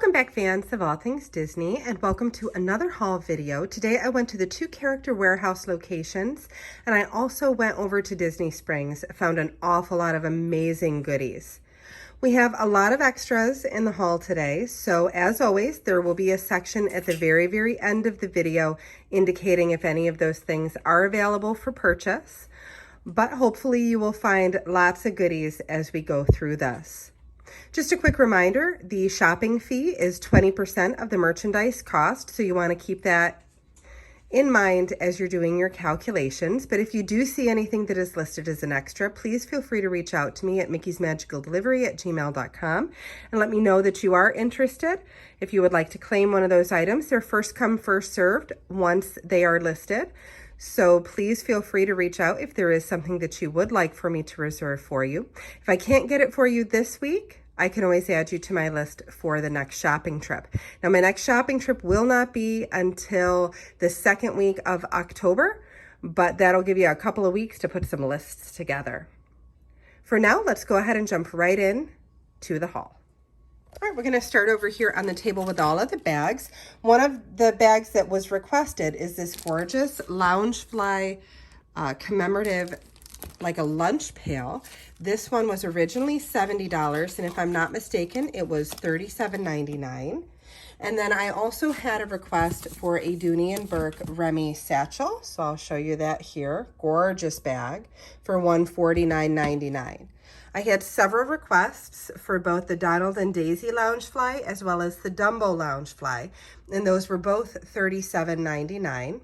Welcome back, fans of all things Disney, and welcome to another haul video. Today I went to the 2 character warehouse locations, and I also went over to Disney Springs, found an awful lot of amazing goodies. We have a lot of extras in the haul today, so as always, there will be a section at the very end of the video indicating if any of those things are available for purchase, but hopefully you will find lots of goodies as we go through this. Just a quick reminder, the shopping fee is 20% of the merchandise cost, so you want to keep that in mind as you're doing your calculations. But if you do see anything that is listed as an extra, please feel free to reach out to me at mickey'smagicaldelivery@gmail.com and let me know that you are interested. If you would like to claim one of those items, they're first come, first served once they are listed. So please feel free to reach out if there is something that you would like for me to reserve for you. If I can't get it for you this week, I can always add you to my list for the next shopping trip. Now, my next shopping trip will not be until the second week of October, but that'll give you a couple of weeks to put some lists together. For now, let's go ahead and jump right in to the haul. All right, we're going to start over here on the table with all of the bags. One of the bags that was requested is this gorgeous Loungefly commemorative, like a lunch pail. This one was originally $70, and if I'm not mistaken, it was $37.99. And then I also had a request for a Dooney & Bourke Remy satchel, so I'll show you that here. Gorgeous bag for $149.99. I had several requests for both the Donald and Daisy Loungefly as well as the Dumbo Loungefly, and those were both $37.99.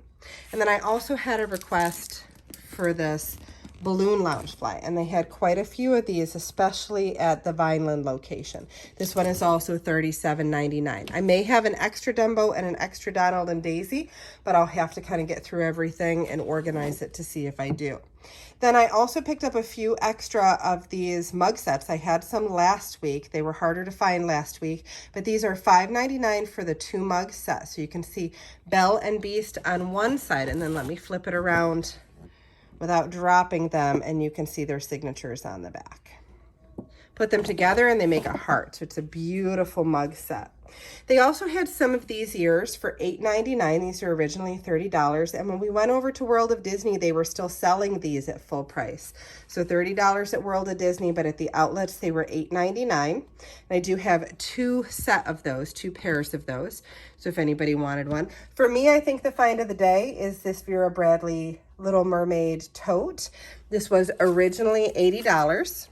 And then I also had a request for this balloon Loungefly, and they had quite a few of these, especially at the Vineland location. This one is also $37.99. I may have an extra Dumbo and an extra Donald and Daisy, but I'll have to kind of get through everything and organize it to see if I do. Then I also picked up a few extra of these mug sets. I had some last week. They were harder to find last week, but these are $5.99 for the 2 mug set. So you can see Belle and Beast on one side, and then let me flip it around without dropping them, and you can see their signatures on the back. Put them together and they make a heart, so it's a beautiful mug set. They also had some of these ears for $8.99. These are originally $30, and when we went over to World of Disney, they were still selling these at full price. So $30 at World of Disney, but at the outlets, they were $8.99. And I do have 2 pairs of those, so if anybody wanted one. For me, I think the find of the day is this Vera Bradley Little Mermaid tote. This was originally $80.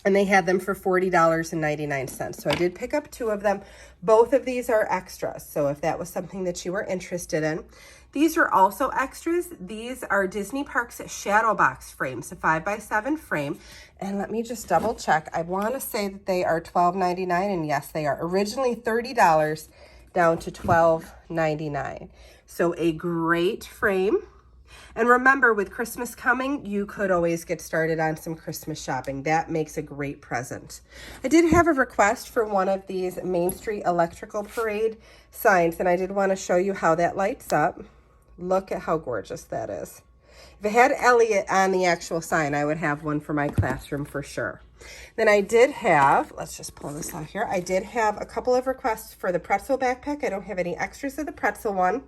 And they had them for $40.99. So I did pick up 2 of them. Both of these are extras, so if that was something that you were interested in. These are also extras. These are Disney Parks Shadow Box frames, a 5x7 frame. And let me just double check. I want to say that they are $12.99, and yes, they are originally $30 down to $12.99. So a great frame. And remember, with Christmas coming, you could always get started on some Christmas shopping. That makes a great present. I did have a request for one of these Main Street Electrical Parade signs, and I did want to show you how that lights up. Look at how gorgeous that is. If it had Elliot on the actual sign, I would have one for my classroom for sure. Then I did have, let's just pull this out here, I did have a couple of requests for the pretzel backpack. I don't have any extras of the pretzel one.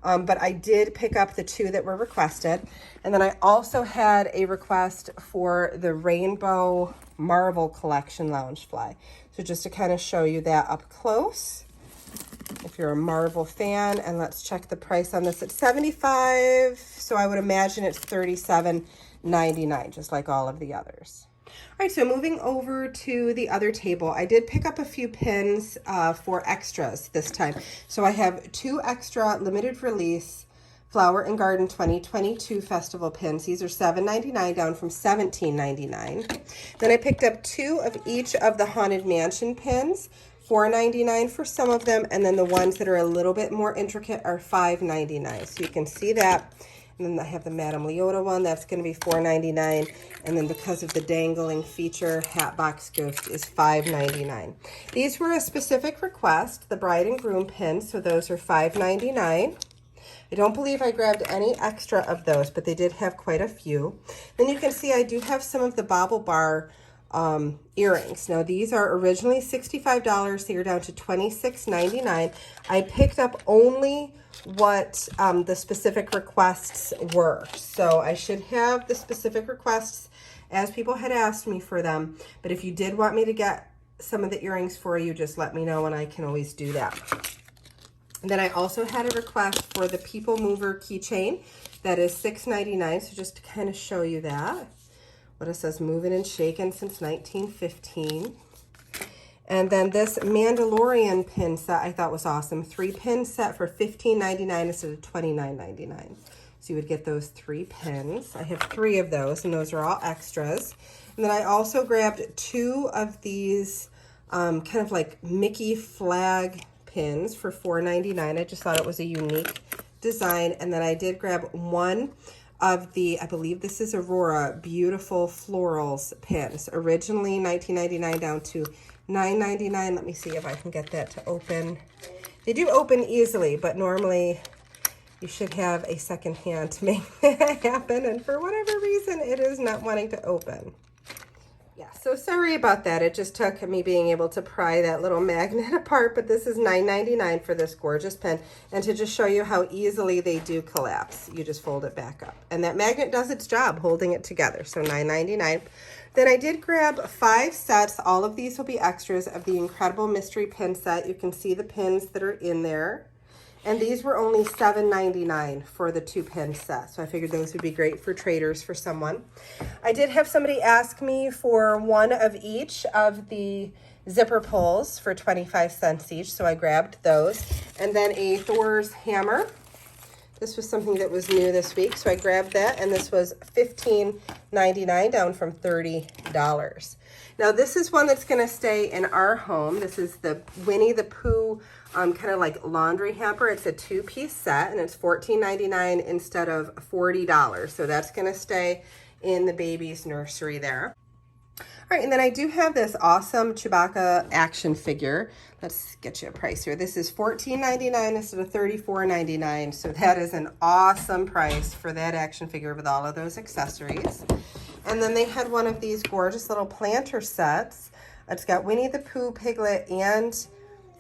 But I did pick up the 2 that were requested. And then I also had a request for the Rainbow Marvel Collection Loungefly. So just to kind of show you that up close, if you're a Marvel fan, and let's check the price on this. It's $75, so I would imagine it's $37.99, just like all of the others. All right, so moving over to the other table, I did pick up a few pins for extras this time. So I have 2 extra limited release Flower and Garden 2022 festival pins. These are $7.99 down from $17.99. Then I picked up 2 of each of the Haunted Mansion pins, $4.99 for some of them, and then the ones that are a little bit more intricate are $5.99. So you can see that. And then I have the Madame Leota one. That's going to be $4.99. And then because of the dangling feature, Hatbox Ghost is $5.99. These were a specific request, the Bride and Groom pins. So those are $5.99. I don't believe I grabbed any extra of those, but they did have quite a few. Then you can see I do have some of the Bobble Bar earrings. Now these are originally $65. They are down to $26.99. I picked up only what the specific requests were. So I should have the specific requests as people had asked me for them. But if you did want me to get some of the earrings for you, just let me know and I can always do that. And then I also had a request for the People Mover keychain. That is $6.99. So just to kind of show you that. What it says, moving and shaken since 1915. And then this Mandalorian pin set I thought was awesome. 3-pin set for $15.99 instead of $29.99. So you would get those 3 pins. I have 3 of those, and those are all extras. And then I also grabbed 2 of these kind of like Mickey flag pins for $4.99. I just thought it was a unique design. And then I did grab 1 of the, I believe this is Aurora Beautiful Florals pins. Originally $19.99 down to $9.99. Let me see if I can get that to open. They do open easily, but normally you should have a second hand to make that happen. And for whatever reason, it is not wanting to open. Yeah, so sorry about that. It just took me being able to pry that little magnet apart, but this is $9.99 for this gorgeous pen. And to just show you how easily they do collapse, you just fold it back up. And that magnet does its job holding it together, so $9.99. Then I did grab 5 sets. All of these will be extras of the Incredible Mystery Pin Set. You can see the pins that are in there. And these were only $7.99 for the 2-pin set. So I figured those would be great for traders for someone. I did have somebody ask me for 1 of each of the zipper pulls for 25 cents each. So I grabbed those. And then a Thor's hammer. This was something that was new this week. So I grabbed that. And this was $15.99 down from $30. Now this is one that's going to stay in our home. This is the Winnie the Pooh kind of like laundry hamper. It's a 2-piece set and it's $14.99 instead of $40. So that's going to stay in the baby's nursery there. All right, and then I do have this awesome Chewbacca action figure. Let's get you a price here. This is $14.99 instead of $34.99. So that is an awesome price for that action figure with all of those accessories. And then they had one of these gorgeous little planter sets. It's got Winnie the Pooh, Piglet, and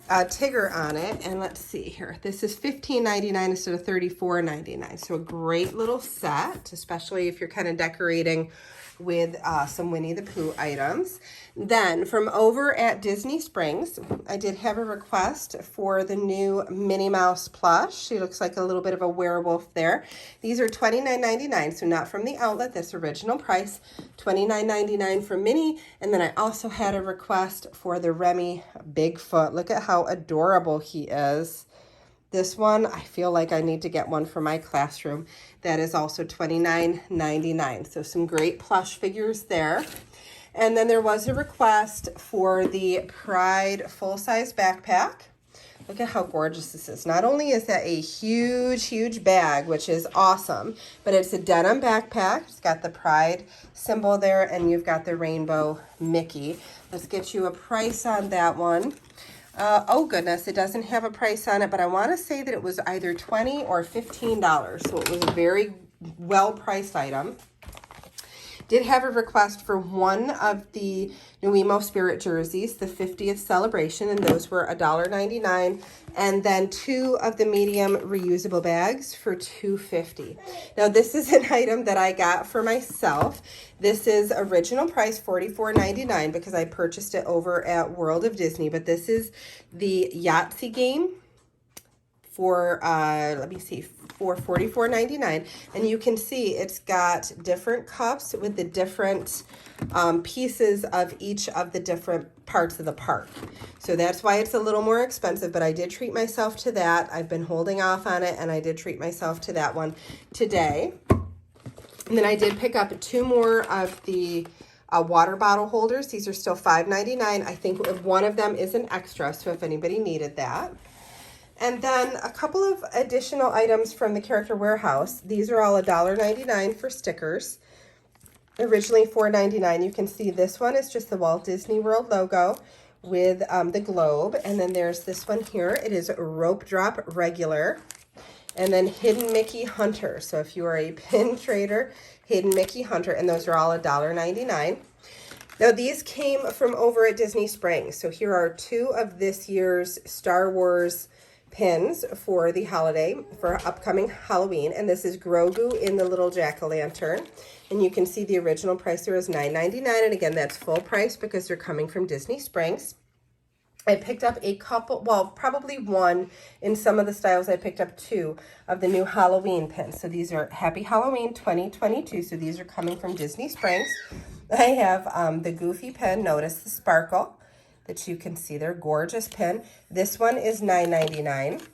Tigger on it. And let's see here. This is $15.99 instead of $34.99. So a great little set, especially if you're kind of decorating with some Winnie the Pooh items. Then from over at Disney Springs, I did have a request for the new Minnie Mouse plush. She looks like a little bit of a werewolf there. These are $29.99, so not from the outlet. That's original price, $29.99 for Minnie. And then I also had a request for the Remy Bigfoot. Look at how adorable he is. This one, I feel like I need to get one for my classroom. That is also $29.99. So some great plush figures there. And then there was a request for the Pride full-size backpack. Look at how gorgeous this is. Not only is that a huge, huge bag, which is awesome, but it's a denim backpack. It's got the Pride symbol there, and you've got the rainbow Mickey. Let's get you a price on that one. Oh goodness, it doesn't have a price on it, but I want to say that it was either $20 or $15, so it was a very well-priced item. Did have a request for one of the Nuimo Spirit jerseys, the 50th celebration, and those were $1.99, and then 2 of the medium reusable bags for $2.50. Now this is an item that I got for myself. This is original price $44.99 because I purchased it over at World of Disney, but this is the Yahtzee game for let me see, for $44.99, and you can see it's got different cups with the different pieces of each of the different parts of the park. So that's why it's a little more expensive, but I did treat myself to that. I've been holding off on it, and I did treat myself to that one today. And then I did pick up 2 more of the water bottle holders. These are still $5.99. I think one of them is an extra, so if anybody needed that. And then a couple of additional items from the Character Warehouse. These are all $1.99 for stickers. Originally $4.99. You can see this one is just the Walt Disney World logo with the globe. And then there's this one here. It is Rope Drop Regular. And then Hidden Mickey Hunter. So if you are a pin trader, Hidden Mickey Hunter. And those are all $1.99. Now these came from over at Disney Springs. So here are two of this year's Star Wars pins for the holiday, for upcoming Halloween. And this is Grogu in the little jack-o'-lantern. And you can see the original price there is $9.99. And again, that's full price because they're coming from Disney Springs. I picked up a couple, well, probably one in some of the styles. I picked up two of the new Halloween pins. So these are Happy Halloween 2022. So these are coming from Disney Springs. I have the Goofy pin. Notice the sparkle that you can see there. Gorgeous pin. This one is $9.99.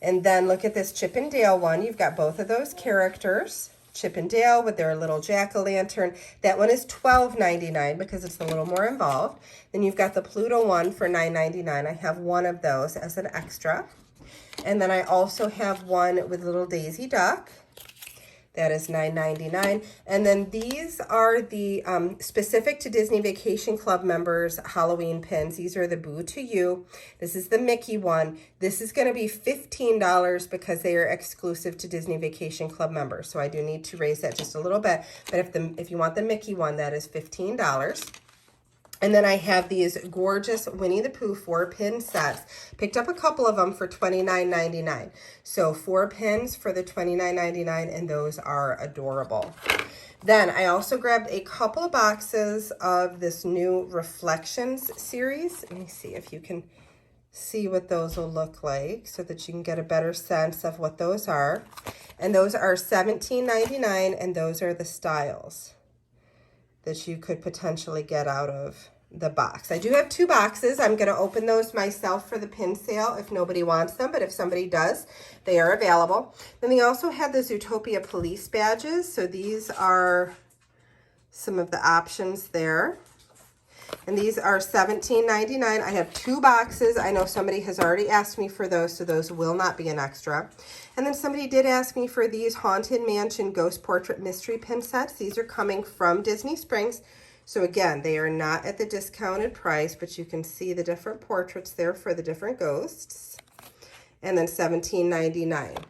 And then look at this Chip and Dale one. You've got both of those characters. Chip and Dale with their little jack-o'-lantern. That one is $12.99 because it's a little more involved. Then you've got the Pluto one for $9.99. I have one of those as an extra. And then I also have one with little Daisy Duck. That is $9.99. And then these are the specific to Disney Vacation Club members Halloween pins. These are the Boo to You. This is the Mickey one. This is going to be $15 because they are exclusive to Disney Vacation Club members. So I do need to raise that just a little bit. But if you want the Mickey one, that is $15. And then I have these gorgeous Winnie the Pooh 4-pin sets. Picked up a couple of them for $29.99. So 4 pins for the $29.99, and those are adorable. Then I also grabbed a couple of boxes of this new Reflections series. Let me see if you can see what those will look like so that you can get a better sense of what those are. And those are $17.99, and those are the styles that you could potentially get out of the box. I do have 2 boxes. I'm going to open those myself for the pin sale if nobody wants them, but if somebody does, they are available. Then they also have the Zootopia police badges. So these are some of the options there. And these are $17.99. I have 2 boxes. I know somebody has already asked me for those, so those will not be an extra. And then somebody did ask me for these Haunted Mansion Ghost Portrait Mystery Pin Sets. These are coming from Disney Springs. So again, they are not at the discounted price, but you can see the different portraits there for the different ghosts. And then $17.99.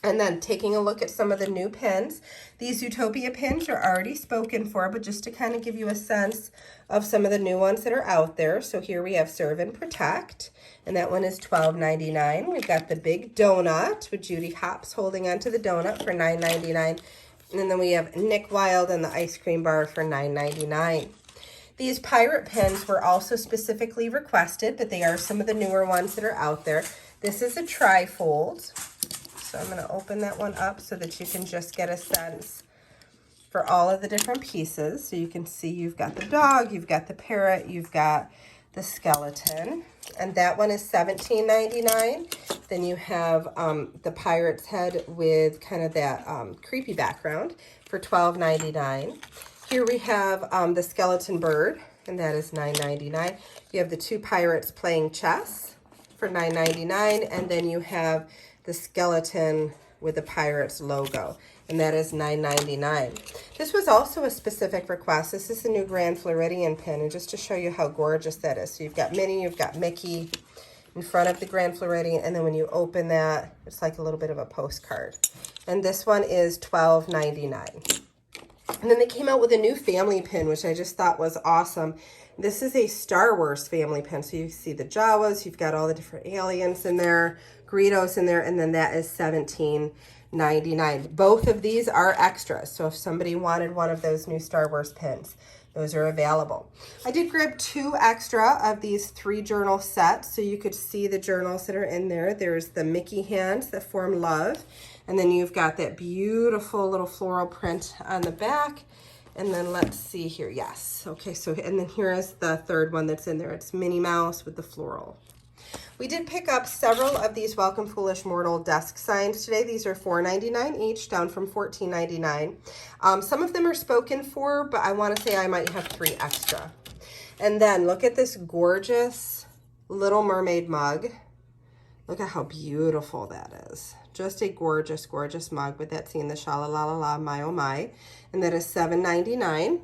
And then taking a look at some of the new pins. These Utopia pins are already spoken for, but just to kind of give you a sense of some of the new ones that are out there. So here we have Serve and Protect, and that one is $12.99. We've got the Big Donut with Judy Hopps holding onto the donut for $9.99. And then we have Nick Wilde and the ice cream bar for $9.99. These pirate pins were also specifically requested, but they are some of the newer ones that are out there. This is a tri-fold. So I'm going to open that one up so that you can just get a sense for all of the different pieces. So you can see you've got the dog, you've got the parrot, you've got the skeleton. And that one is $17.99. Then you have the pirate's head with kind of that creepy background for $12.99. Here we have the skeleton bird, and that is $9.99. You have the 2 pirates playing chess for $9.99. And then you have the skeleton with the Pirates logo, and that is $9.99. This was also a specific request. This is the new Grand Floridian pin, and just to show you how gorgeous that is. So you've got Minnie, you've got Mickey in front of the Grand Floridian, and then when you open that, it's like a little bit of a postcard. And this one is $12.99. And then they came out with a new family pin, which I just thought was awesome. This is a Star Wars family pin. So you see the Jawas, you've got all the different aliens in there, Greedos in there, and then that is $17.99. Both of these are extras. So if somebody wanted one of those new Star Wars pins, those are available. I did grab 2 extra of these 3 journal sets so you could see the journals that are in there. There's the Mickey hands that form love. And then you've got that beautiful little floral print on the back. And then let's see here. Yes. Okay. So, and then here is the third one that's in there. It's Minnie Mouse with the floral. We did pick up several of these Welcome Foolish Mortal desk signs today. These are $4.99 each, down from $14.99. Some of them are spoken for, but I want to say I might have 3 extra. And then look at this gorgeous Little Mermaid mug. Look at how beautiful that is. Just a gorgeous, gorgeous mug with that scene, the sha-la-la-la-la, my oh my. And that is $7.99.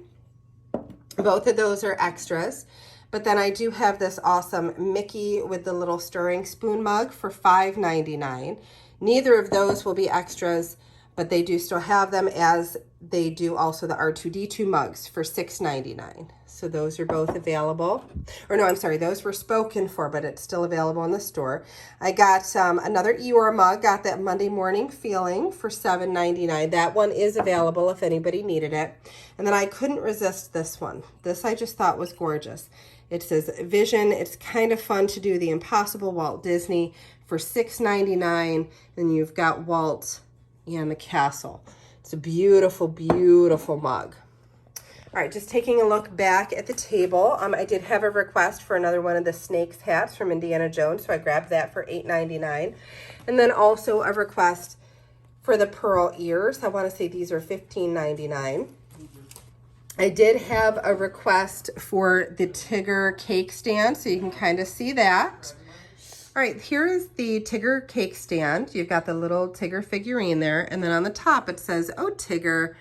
Both of those are extras. But then I do have this awesome Mickey with the little stirring spoon mug for $5.99. Neither of those will be extras, but they do still have them, as they do also the R2D2 mugs for $6.99. So those are both available. Or no, I'm sorry, those were spoken for, but it's still available in the store. I got another Eeyore mug, got that Monday morning feeling for $7.99. That one is available if anybody needed it. And then I couldn't resist this one. This I just thought was gorgeous. It says Vision. It's kind of fun to do the Impossible Walt Disney for $6.99. And you've got Walt and the castle. It's a beautiful, beautiful mug. All right, just taking a look back at the table. I did have a request for another one of the Snakes hats from Indiana Jones, so I grabbed that for $8.99. And then also a request for the pearl ears. I want to say these are $15.99. I did have a request for the Tigger cake stand, so you can kind of see that. All right, here is the Tigger cake stand. You've got the little Tigger figurine there, and then on the top it says, "Oh, Tigger,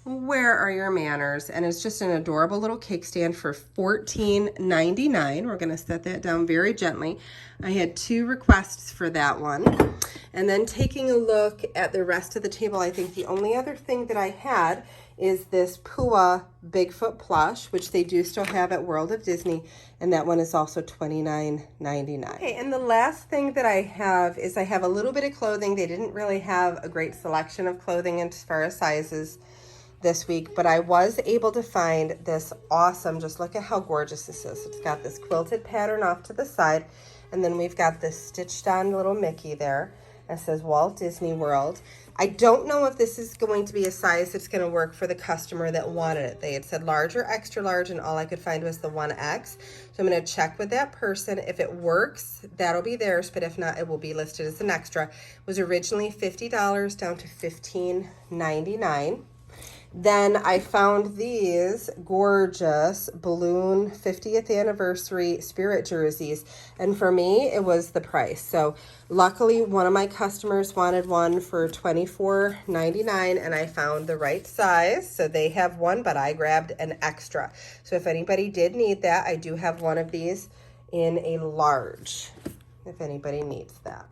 where are your manners?" And it's just an adorable little cake stand for $14.99. We're going to set that down very gently. I had 2 requests for that one. And then taking a look at the rest of the table, I think the only other thing that I had is this Pua Bigfoot plush, which they do still have at World of Disney, and that one is also $29.99. Okay, and the last thing that I have is I have a little bit of clothing. They didn't really have a great selection of clothing as far as sizes this week, but I was able to find this awesome, just look at how gorgeous this is. It's got this quilted pattern off to the side, and then we've got this stitched on little Mickey there. It says Walt Disney World. I don't know if this is going to be a size that's going to work for the customer that wanted it. They had said large or extra large, and all I could find was the 1X. So I'm going to check with that person. If it works, that'll be theirs, but if not, it will be listed as an extra. It was originally $50 down to $15.99. Then I found these gorgeous balloon 50th anniversary spirit jerseys. And for me, it was the price. So luckily, one of my customers wanted one for $24.99, and I found the right size. So they have one, but I grabbed an extra. So if anybody did need that, I do have one of these in a large, if anybody needs that.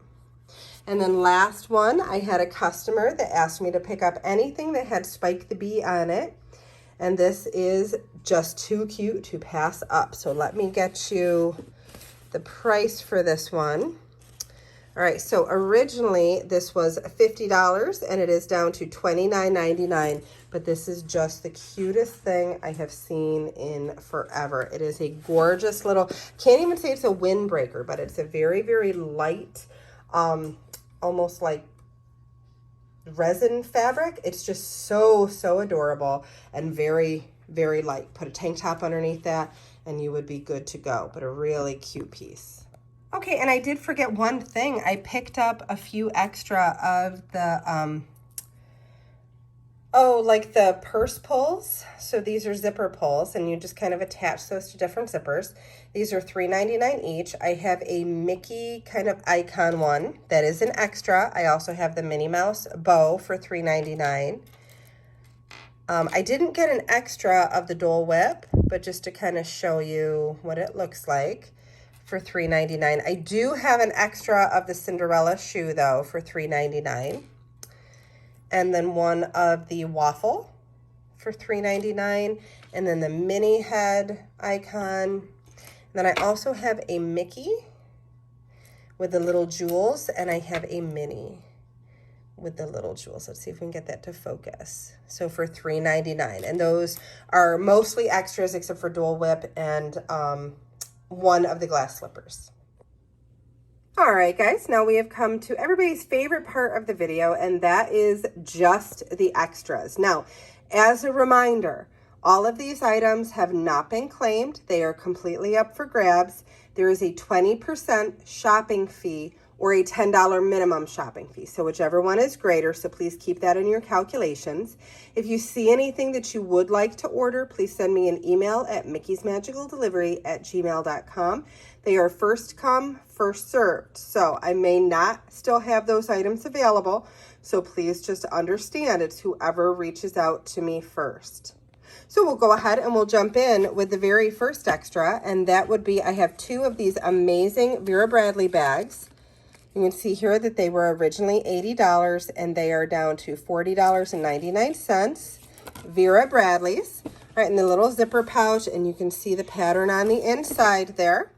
And then last one, I had a customer that asked me to pick up anything that had Spike the Bee on it. And this is just too cute to pass up. So let me get you the price for this one. All right, so originally this was $50 and it is down to $29.99. But this is just the cutest thing I have seen in forever. It is a gorgeous little, can't even say it's a windbreaker, but it's a very, very light, almost like resin fabric. It's just so adorable and very, very light. Put a tank top underneath that and you would be good to go, but a really cute piece. Okay, and I did forget one thing. I picked up a few extra of the like the purse pulls. So these are zipper pulls, and you just kind of attach those to different zippers. These are $3.99 each. I have a Mickey kind of icon one that is an extra. I also have the Minnie Mouse bow for $3.99. I didn't get an extra of the Dole Whip, but just to kind of show you what it looks like, for $3.99. I do have an extra of the Cinderella shoe, though, for $3.99. And then one of the waffle for $3.99. And then the mini head icon. And then I also have a Mickey with the little jewels, and I have a Minnie with the little jewels. Let's see if we can get that to focus. So for $3.99. And those are mostly extras except for Dole Whip and one of the glass slippers. All right, guys, now we have come to everybody's favorite part of the video, and that is just the extras. Now, as a reminder, all of these items have not been claimed. They are completely up for grabs. There is a 20% shopping fee or a $10 minimum shopping fee. So whichever one is greater, so please keep that in your calculations. If you see anything that you would like to order, please send me an email at mickey'smagicaldelivery@gmail.com. They are first come, first served. So I may not still have those items available. So please just understand it's whoever reaches out to me first. So we'll go ahead and we'll jump in with the very first extra. And that would be, I have 2 of these amazing Vera Bradley bags. You can see here that they were originally $80 and they are down to $40.99. Vera Bradley's. All right, in the little zipper pouch, and you can see the pattern on the inside there.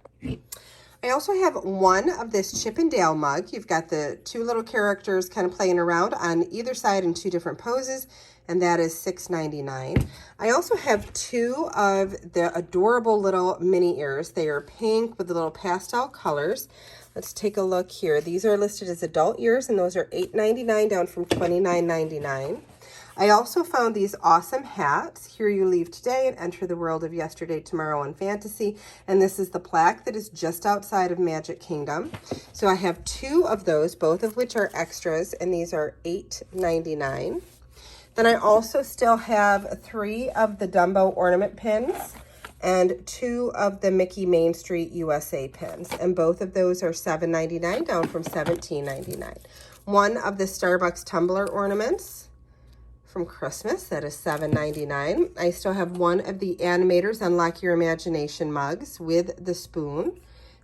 I also have one of this Chip and Dale mug. You've got the two little characters kind of playing around on either side in two different poses, and that is $6.99. I also have two of the adorable little mini ears. They are pink with the little pastel colors. Let's take a look here. These are listed as adult ears, and those are $8.99 down from $29.99. I also found these awesome hats. Here you leave today and enter the world of yesterday, tomorrow, and fantasy. And this is the plaque that is just outside of Magic Kingdom. So I have two of those, both of which are extras, and these are $8.99. Then I also still have three of the Dumbo ornament pins and two of the Mickey Main Street USA pins. And both of those are $7.99 down from $17.99. One of the Starbucks tumbler ornaments from Christmas, that is $7.99. I still have one of the Animators Unlock Your Imagination mugs with the spoon.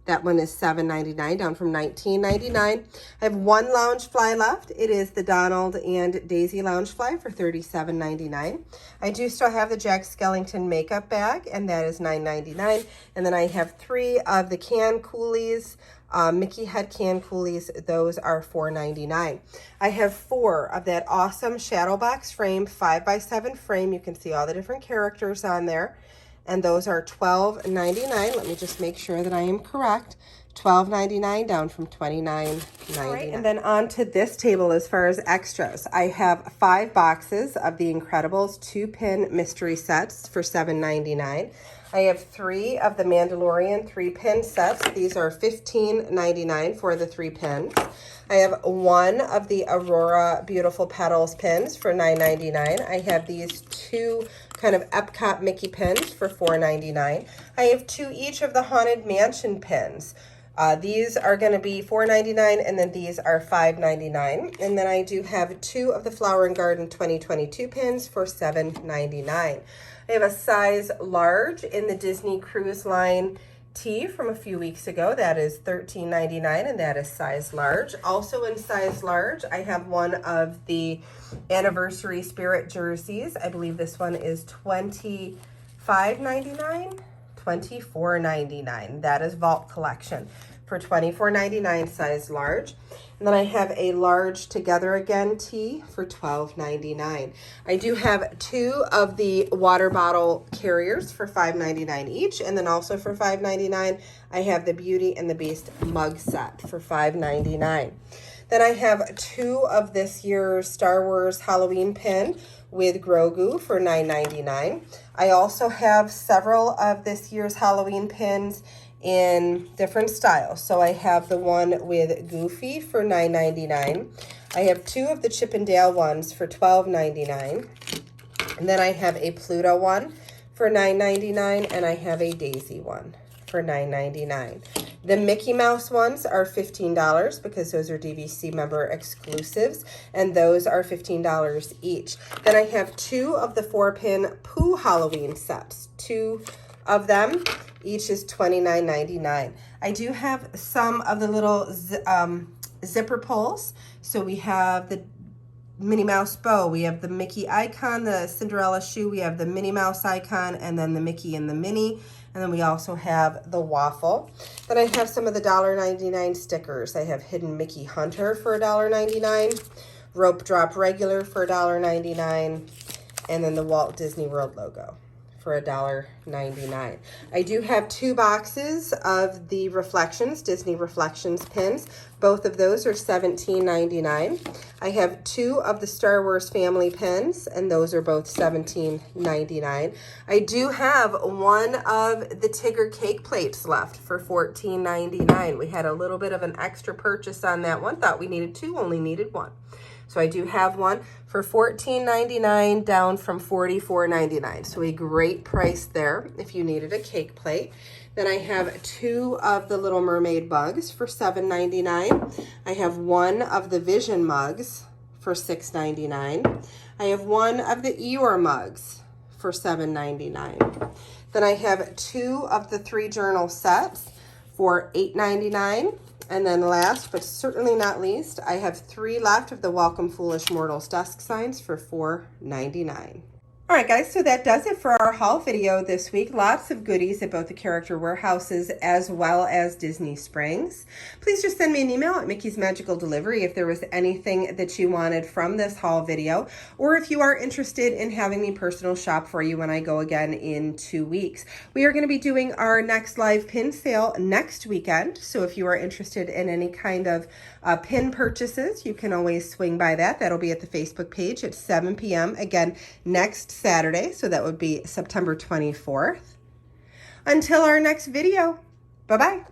That one is $7.99 down from $19.99. I have one Loungefly left. It is the Donald and Daisy Loungefly for $37.99. I do still have the Jack Skellington makeup bag, and that is $9.99. And then I have three of the Can Coolies, Mickey head can coolies. Those are $4.99. I have four of that awesome shadow box frame 5x7 frame. You can see all the different characters on there, and those are $12.99. Let me just make sure that I am correct. $12.99 down from $29.99. All right, and then on to this table as far as extras. I have 5 boxes of the Incredibles 2-pin mystery sets for $7.99. I have 3 of the Mandalorian 3-pin sets. These are $15.99 for the 3 pins. I have 1 of the Aurora Beautiful Petals pins for $9.99. I have these 2 kind of Epcot Mickey pins for $4.99. I have 2 each of the Haunted Mansion pins. These are going to be $4.99, and then these are $5.99. And then I do have 2 of the Flower and Garden 2022 pins for $7.99. I have a size large in the Disney Cruise Line tee from a few weeks ago. That is $13.99, and that is size large. Also in size large, I have one of the Anniversary Spirit jerseys. I believe this one is $25.99, $24.99. That is Vault Collection for $24.99, size large. And then I have a large Together Again tee for $12.99. I do have 2 of the water bottle carriers for $5.99 each. And then also for $5.99, I have the Beauty and the Beast mug set for $5.99. Then I have 2 of this year's Star Wars Halloween pin with Grogu for $9.99. I also have several of this year's Halloween pins in different styles. So I have the one with Goofy for $9.99. I have 2 of the Chip and Dale ones for $12.99. And then I have a Pluto one for $9.99, and I have a Daisy one for $9.99. The Mickey Mouse ones are $15 because those are DVC member exclusives, and those are $15 each. Then I have 2 of the 4-pin Pooh Halloween sets, 2 of them. Each is $29.99. I do have some of the little zipper pulls. So we have the Minnie Mouse bow, we have the Mickey icon, the Cinderella shoe, we have the Minnie Mouse icon, and then the Mickey and the Minnie. And then we also have the waffle. Then I have some of the $1.99 stickers. I have Hidden Mickey Hunter for $1.99, Rope Drop Regular for $1.99, and then the Walt Disney World logo for $1.99. I do have 2 boxes of the Reflections, Disney Reflections pins. Both of those are $17.99. I have 2 of the Star Wars family pins, and those are both $17.99. I do have 1 of the Tigger cake plates left for $14.99. We had a little bit of an extra purchase on that one. Thought we needed 2, only needed 1. So I do have one for $14.99 down from $44.99. So a great price there if you needed a cake plate. Then I have 2 of the Little Mermaid mugs for $7.99. I have 1 of the Vision mugs for $6.99. I have 1 of the Eeyore mugs for $7.99. Then I have 2 of the 3 journal sets for $8.99. And then last, but certainly not least, I have 3 left of the Welcome Foolish Mortals desk signs for $4.99. All right, guys, so that does it for our haul video this week. Lots of goodies at both the Character Warehouses as well as Disney Springs. Please just send me an email at Mickey's Magical Delivery if there was anything that you wanted from this haul video, or if you are interested in having me personal shop for you when I go again in 2 weeks. We are going to be doing our next live pin sale next weekend, so if you are interested in any kind of pin purchases, you can always swing by that. That'll be at the Facebook page at 7 p.m. again next Saturday, so that would be September 24th. Until our next video, bye-bye.